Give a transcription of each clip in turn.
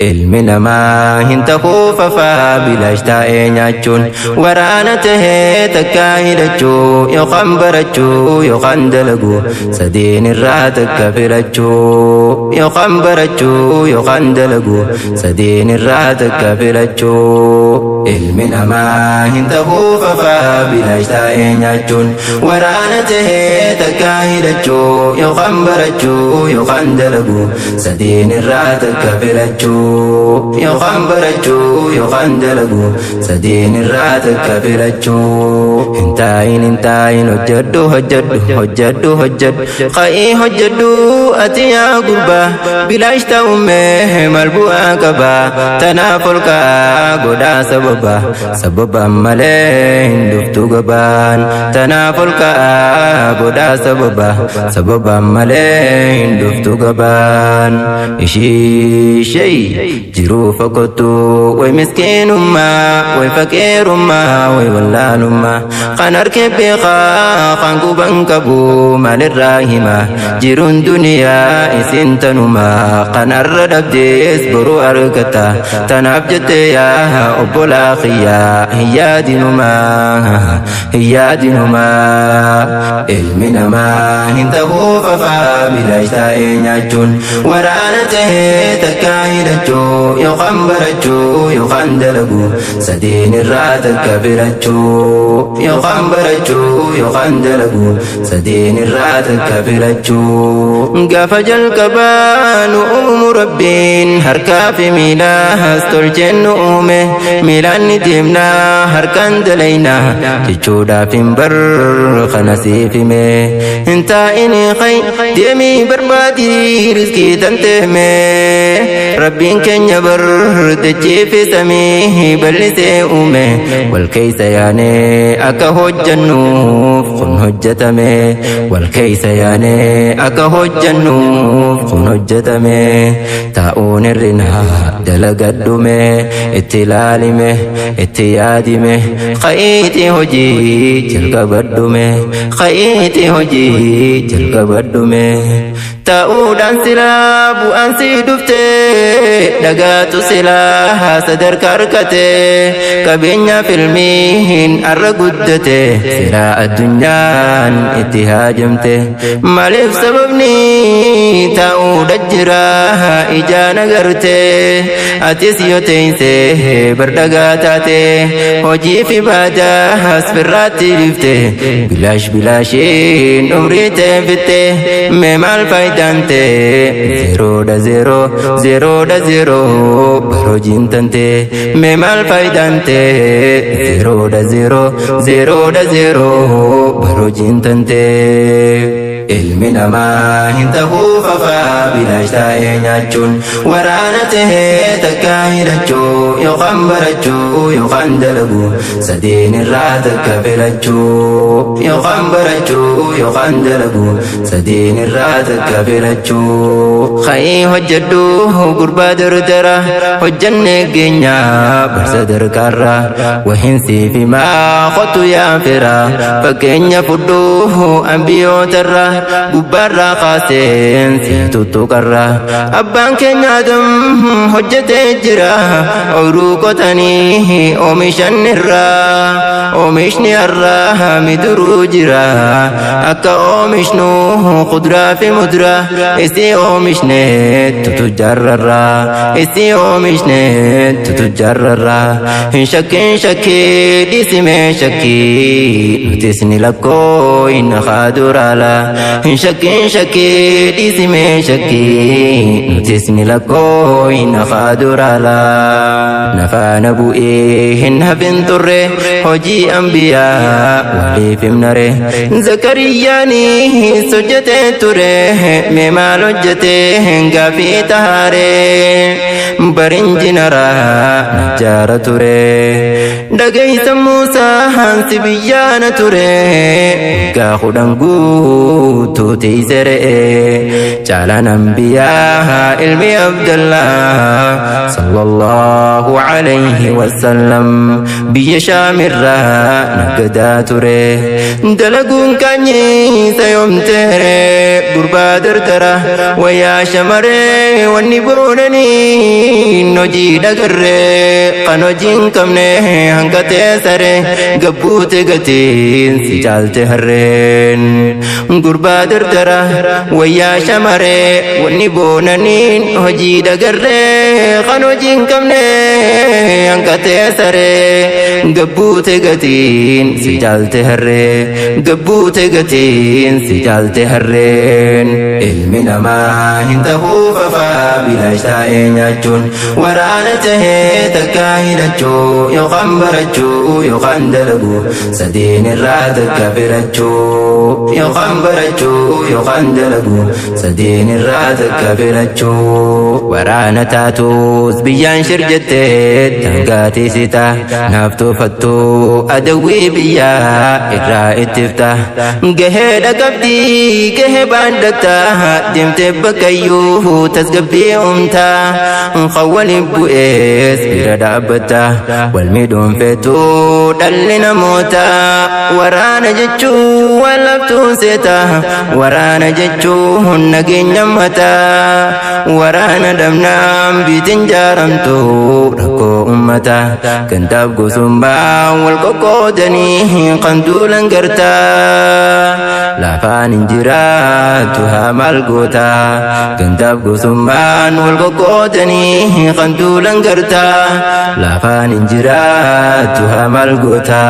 ilmi namaa hin takuufafaa bilaash taa'ee nyaachuun waraana tahee takka hidhachuu yookaan barachuu yookaan dalaguu sadeen irraa takka filachuu yookaan barachuu yookaan dalaguu sadeen irraa takka filachuu ilmi namaa hin takuufafaa bilaash taa'ee nyaachuun waraana tahee takka hidhachuu yookaan barachuu yookaan dalaguu sadeen irraa takka filachuu yookaan barachuu yookaan dalaguu sadeen irraa takka filachuu hin taa'in hojjedhu hojjedhu qa'ii hojjedhu ati yaa gurbaa bilaash ta'ummee maal bu'aa qabaa tanaaf ol ka'aa godhaa sababa malee hin dhuftu gabaan tanaaf ol ka'aa godhaa sababa malee hin dhuftu gabaan ishii jiruu fakkotu way miskiinummaa way faqiirummaa way wallaalummaa kan harkee beekaa kan quban qabu maalirraa hima jiruun duniyaa isin tanumaa kan har'a dhabdees boru argata tanaaf jettee yaa obbolaa kiyyaa hin yaadinumaa ilmi namaa hin takuufafaa bilaash taa'ee nyaachuun waraana tahee takka hidhachuu yookaan barachuu yookaan dalaguu sadeen irraa takka filachuu yookaan barachuu yookaan dalaguu sadeen irraa takka filachuu gaafa jalqabaa nu uumu rabbiin harkaa fi miilaas tolcheen nu uume miilaan ni deemnaa harkaan dalaynaa jechuudhaaf hin bar kana siif hime hin taa'in deemii barbaadii riskii tanteeme rabbiin keenya bar dachiifi samii bal'isee uume wal keeysa yaanee akka hojjannuuf kun hojjetame wal keeysa yaanee akka hojjannuuf kun hojjetame taa'uun hirrinaa dalagadhume itti ilaalime itti yaadime qa'iitii hojii jalqabadhume qa'iitii hojii jalqabadhume ta'uudhaan silaa bu'aan si dhufte dhagaatu silaa sadarkaa argate qabeenya filmiin arra guddate silaa addunyaan itti haajamte maaliif sababni ta'uudha jira ijaan agarte atis yoo teeyse bardhagaa taate hojii fi baadaas birraatti dhifte bilaashiin umrii teefitte mee maal faayidante zeroodha barojiin tante mee maal faayidante zeroodha barojiin tante ilmi namaa hin takuufafaa bilaash taa'ee nyaachuun waraana tahee takka hidhachuu yookaan barachuu yookaan dalaguu sadeen irraa takka filachuu yookaan barachuu yookaan dalaguu sadeen irraa takka filachuu qa'ii hojjedhu gurbaa dardara hojjannee geenyaa barsa dargaarraa wahin siif himaa qotu yaa fira fakkeenya fudhu ambiyootarraa gubbaarraa kaaseen si tuttuqarraa abbaan keenya Adam hojjetee jira ooyiruu qotanii oomishan irraa oomishni irraa miduruu jira akka oomishnu kuduraa fi muduraa isii oomishne tutujjarrarraa isii oomishne tutujjarrarraa hin shakkii dhiisimee shakkii nutis ni lakkoo hin haaduraalaa hin shakkii dhiisimee shakkii nutis ni lakkoo hin haaduraalaa nafaana bu'ee hin hafin turre hojii anbiyaa waliif himnare zakariyaanii hojjetee ture mee maal hojjetee gaafii tahaare barin jinaraa najjaara ture dhagaysa Muusaa hansi biyyaana ture gaa kudhan guutuu tiise re'ee caalaan anbiyaa ilmi Abdallah sallallahu alayhi wasallam biyya shaamirraa nagadaa ture dalaguun kanyiisa yoomtere gurbaa dardara wayyaa shamaree wanni boonanii hojii dagarree kan hojiin qabne hanqatee saree gabbuute gatiin si caalte harreen gurbaa dardara wayyaa shamaree wanni boonaniin hojii dagarree kan hojiin qabne hanqatee saree gabbuute gatiin si caalte harree gabbuute gatiin si caalte harreen ilmi namaa hin ta'uu fafaa bilaash taa'ee nyaachuun waraana tahee takka hidhachuu yookaan barachuu yookaan dalaguu sadeen irraa takka firachuu yookaan barachuu yookaan dalaguu sadeen irraa takka firachuu waraana taatuus biyyaan shirjettee tangaatee sita naaf toofattuu adawwii biyyaa irraa ittifta gahee dhaqabdii gahee baadhatta deemtee bakkayyuu tasgabbii umtaa khawwaliin bu'ees bira dhaabbata wal miidhuun feetuu dhalli namoota waraana jechuun wal labtuun seeta waraana jechuun nageenya mataa waraana dhabnaan biitiin jaaramtu rakkoo ummata kan taaf gosummaa wal qoqqoodanii kan duulan gartaa lafaan hin jiraatu haa maal goota kan taaf gosummaan wal qoqqoodanii kan duulan gartaa lafaan hin jiraatu haa maal goota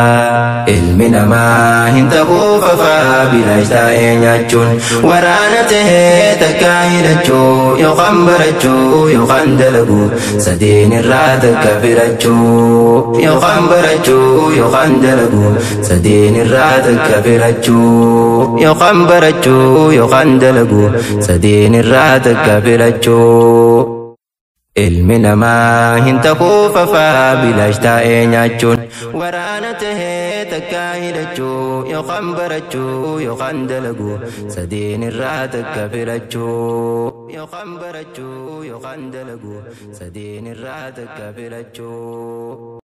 ilmi namaa hin ta'uu fafaa bilaash taa'ee nyaachuun waraana tahee takka hidhachuu yookaan barachuu yookaan dalaguu sadeen irraa takka firachuu yookaan barachuu yookaan dalaguu sadeen irraa takka firachuu yookaan barachuu yookaan dalaguu sadeen irraa takka firachuu ilmi namaa hin ta'uu fafaa bilaash taa'ee nyaachuun waraana tahee takka hidhachuu yookaan barachuu yookaan dalaguu sadeen irraa takka firachuu yookaan barachuu yookaan dalaguu sadeen irraa takka firachuu